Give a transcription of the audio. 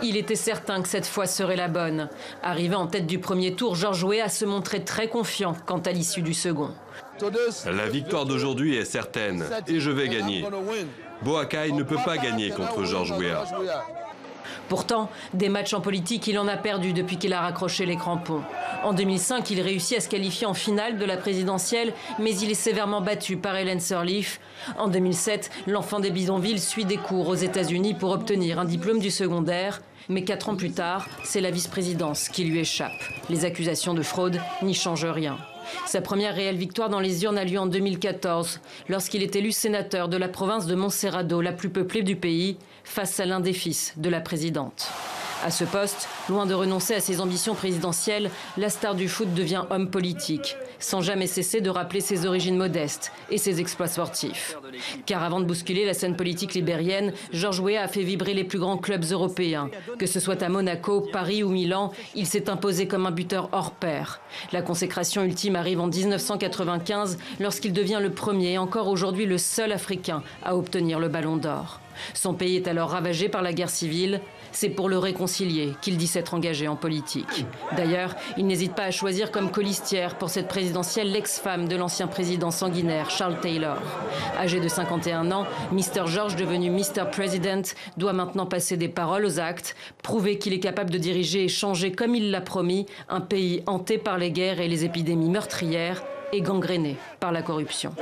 Il était certain que cette fois serait la bonne. Arrivé en tête du premier tour, George Weah se montrait très confiant quant à l'issue du second. La victoire d'aujourd'hui est certaine et je vais gagner. Boakai ne peut pas gagner contre George Weah. Pourtant, des matchs en politique, il en a perdu depuis qu'il a raccroché les crampons. En 2005, il réussit à se qualifier en finale de la présidentielle, mais il est sévèrement battu par Helen Sirleaf. En 2007, l'enfant des bidonvilles suit des cours aux États-Unis pour obtenir un diplôme du secondaire. Mais 4 ans plus tard, c'est la vice-présidence qui lui échappe. Les accusations de fraude n'y changent rien. Sa première réelle victoire dans les urnes a lieu en 2014, lorsqu'il est élu sénateur de la province de Montserrado, la plus peuplée du pays, face à l'un des fils de la présidente. À ce poste, loin de renoncer à ses ambitions présidentielles, la star du foot devient homme politique, sans jamais cesser de rappeler ses origines modestes et ses exploits sportifs. Car avant de bousculer la scène politique libérienne, George Weah a fait vibrer les plus grands clubs européens. Que ce soit à Monaco, Paris ou Milan, il s'est imposé comme un buteur hors pair. La consécration ultime arrive en 1995, lorsqu'il devient le premier et encore aujourd'hui le seul Africain à obtenir le Ballon d'Or. Son pays est alors ravagé par la guerre civile. C'est pour le réconcilier qu'il dit s'être engagé en politique. D'ailleurs, il n'hésite pas à choisir comme colistière pour cette présidentielle l'ex-femme de l'ancien président sanguinaire Charles Taylor. Âgé de 51 ans, Mr. George, devenu Mr. President, doit maintenant passer des paroles aux actes, prouver qu'il est capable de diriger et changer comme il l'a promis un pays hanté par les guerres et les épidémies meurtrières et gangréné par la corruption.